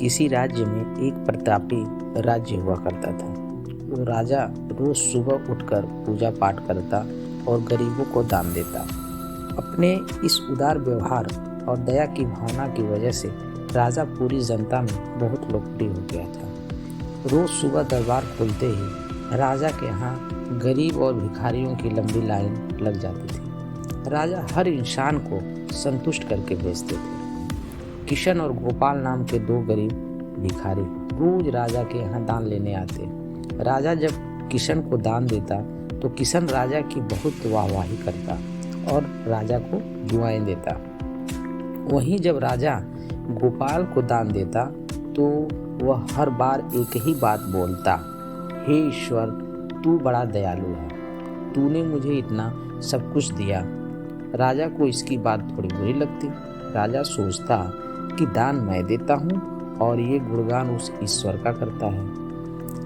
किसी राज्य में एक प्रतापी राज्य हुआ करता था। वो राजा रोज सुबह उठकर पूजा पाठ करता और गरीबों को दान देता। अपने इस उदार व्यवहार और दया की भावना की वजह से राजा पूरी जनता में बहुत लोकप्रिय हो गया था। रोज सुबह दरबार खोलते ही राजा के यहाँ गरीब और भिखारियों की लंबी लाइन लग जाती थी। राजा हर इंसान को संतुष्ट करके भेजते थे। किशन और गोपाल नाम के दो गरीब भिखारी रोज राजा के यहाँ दान लेने आते। राजा जब किशन को दान देता तो किशन राजा की बहुत वाहवाही करता और राजा को दुआएं देता। वहीं जब राजा गोपाल को दान देता तो वह हर बार एक ही बात बोलता, हे ईश्वर, तू बड़ा दयालु है, तूने मुझे इतना सब कुछ दिया। राजा को इसकी बात थोड़ी बुरी लगती। राजा सोचता कि दान मैं देता हूँ और ये गुणगान उस ईश्वर का करता है।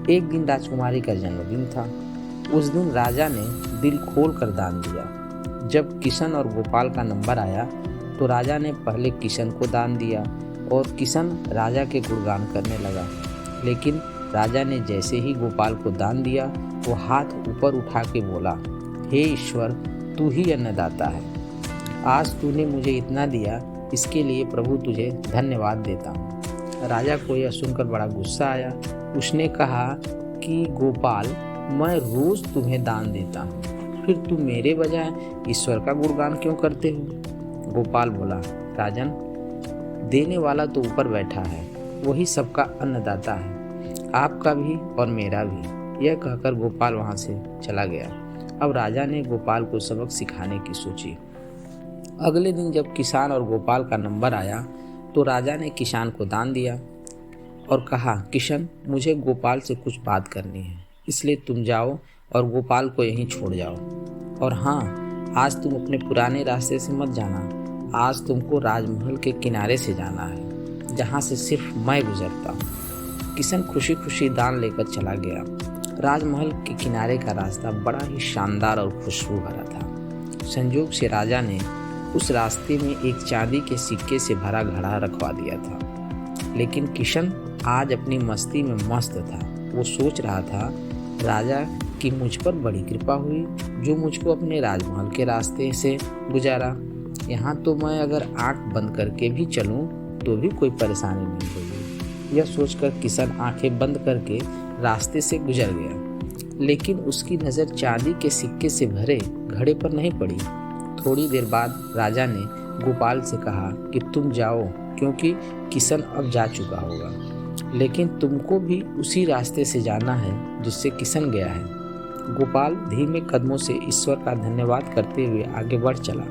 एक दिन राजकुमारी का जन्मदिन था। उस दिन राजा ने दिल खोल कर दान दिया। जब किशन और गोपाल का नंबर आया तो राजा ने पहले किशन को दान दिया और किशन राजा के गुणगान करने लगा। लेकिन राजा ने जैसे ही गोपाल को दान दिया वो हाथ ऊपर उठा के बोला, हे ईश्वर, तू ही अन्नदाता है। आज तूने मुझे इतना दिया, इसके लिए प्रभु तुझे धन्यवाद देता हूँ। राजा को यह सुनकर बड़ा गुस्सा आया। उसने कहा कि गोपाल, मैं रोज तुम्हें दान देता हूँ, फिर तुम मेरे बजाय ईश्वर का गुणगान क्यों करते हो? गोपाल बोला, राजन, देने वाला तो ऊपर बैठा है, वही सबका अन्नदाता है, आपका भी और मेरा भी। यह कहकर गोपाल वहाँ से चला गया। अब राजा ने गोपाल को सबक सिखाने की सोची। अगले दिन जब किसान और गोपाल का नंबर आया तो राजा ने किसान को दान दिया और कहा, किशन, मुझे गोपाल से कुछ बात करनी है, इसलिए तुम जाओ और गोपाल को यहीं छोड़ जाओ। और हाँ, आज तुम अपने पुराने रास्ते से मत जाना। आज तुमको राजमहल के किनारे से जाना है, जहाँ से सिर्फ मैं गुजरता हूँ। किशन खुशी खुशी दान लेकर चला गया। राजमहल के किनारे का रास्ता बड़ा ही शानदार और खुशबू भरा था। संयोग से राजा ने उस रास्ते में एक चांदी के सिक्के से भरा घड़ा रखवा दिया था। लेकिन किशन आज अपनी मस्ती में मस्त था। वो सोच रहा था, राजा की मुझ पर बड़ी कृपा हुई जो मुझको अपने राजमहल के रास्ते से गुजारा। यहाँ तो मैं अगर आंख बंद करके भी चलूँ तो भी कोई परेशानी नहीं होगी। यह सोचकर किशन आंखें बंद करके रास्ते से गुजर गया। लेकिन उसकी नज़र चांदी के सिक्के से भरे घड़े पर नहीं पड़ी। थोड़ी देर बाद राजा ने गोपाल से कहा कि तुम जाओ, क्योंकि किशन अब जा चुका होगा, लेकिन तुमको भी उसी रास्ते से जाना है जिससे किशन गया है। गोपाल धीमे कदमों से ईश्वर का धन्यवाद करते हुए आगे बढ़ चला।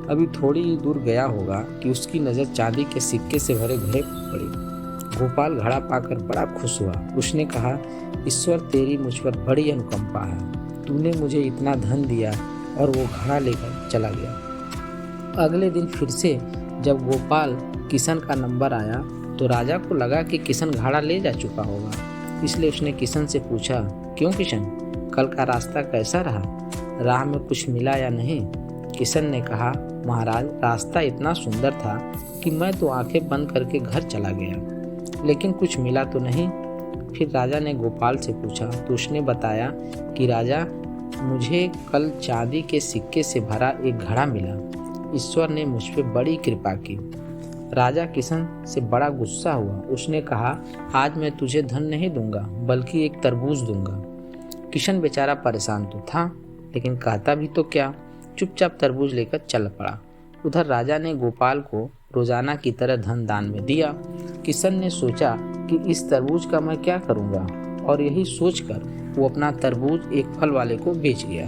अभी थोड़ी ही दूर गया होगा कि उसकी नज़र चांदी के सिक्के से भरे घड़े पर पड़ी। गोपाल घड़ा पाकर बड़ा खुश हुआ। उसने कहा, ईश्वर, तेरी मुझ पर बड़ी अनुकंपा है, तूने मुझे इतना धन दिया। और वो घड़ा लेकर चला गया। अगले दिन फिर से जब गोपाल किशन का नंबर आया तो राजा को लगा कि किशन घड़ा ले जा चुका होगा, इसलिए उसने किशन से पूछा, क्यों किशन, कल का रास्ता कैसा रहा? राह में कुछ मिला या नहीं? किशन ने कहा, महाराज, रास्ता इतना सुंदर था कि मैं तो आंखें बंद करके घर चला गया, लेकिन कुछ मिला तो नहीं। फिर राजा ने गोपाल से पूछा तो उसने बताया कि राजा, मुझे कल चांदी के सिक्के से भरा एक घड़ा मिला। ईश्वर ने मुझ पे बड़ी कृपा की। राजा किशन से बड़ा गुस्सा हुआ। उसने कहा, आज मैं तुझे धन नहीं दूंगा, बल्कि एक तरबूज दूंगा। किशन बेचारा परेशान तो था, लेकिन कहता भी तो क्या, चुपचाप तरबूज लेकर चल पड़ा। उधर राजा ने गोपाल को रोजाना की तरह धन दान में दिया। किशन ने सोचा कि इस तरबूज का मैं क्या करूंगा, और यही सोचकर वो अपना तरबूज एक फल वाले को बेच गया।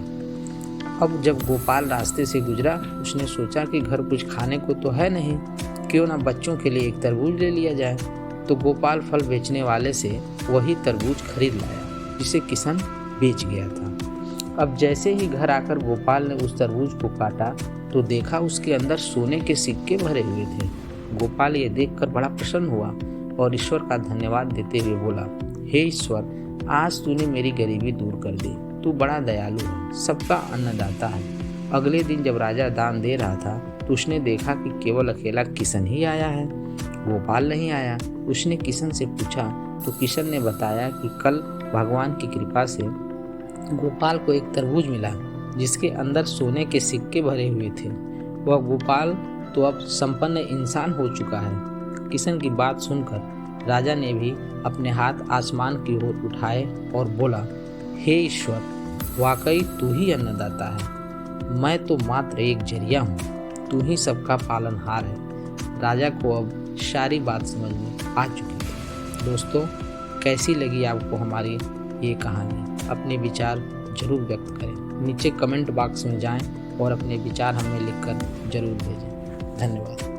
अब जब गोपाल रास्ते से गुजरा, उसने सोचा कि घर कुछ खाने को तो है नहीं, क्यों ना बच्चों के लिए एक तरबूज ले लिया जाए। तो गोपाल फल बेचने वाले से वही तरबूज खरीद लाया जिसे किशन बेच गया था। अब जैसे ही घर आकर गोपाल ने उस तरबूज को काटा तो देखा उसके अंदर सोने के सिक्के भरे हुए थे। गोपाल ये देखकर बड़ा प्रसन्न हुआ और ईश्वर का धन्यवाद देते हुए बोला, हे ईश्वर, आज तूने मेरी गरीबी दूर कर दी, तू बड़ा दयालु है, सबका अन्नदाता है। अगले दिन जब राजा दान दे रहा था तो उसने देखा कि केवल अकेला किशन ही आया है। गोपाल नहीं आया। उसने किशन से पूछा तो किशन ने बताया कि कल भगवान की कृपा से गोपाल को एक तरबूज मिला जिसके अंदर सोने के सिक्के भरे हुए थे। वह गोपाल तो अब संपन्न इंसान हो चुका है। किशन की बात सुनकर राजा ने भी अपने हाथ आसमान की ओर उठाए और बोला, हे ईश्वर, वाकई तू ही अन्नदाता है। मैं तो मात्र एक जरिया हूँ, तू ही सबका पालनहार है। राजा को अब सारी बात समझ में आ चुकी है। दोस्तों, कैसी लगी आपको हमारी ये कहानी? अपने विचार जरूर व्यक्त करें। नीचे कमेंट बॉक्स में जाएं और अपने विचार हमें लिखकर जरूर भेजें। धन्यवाद।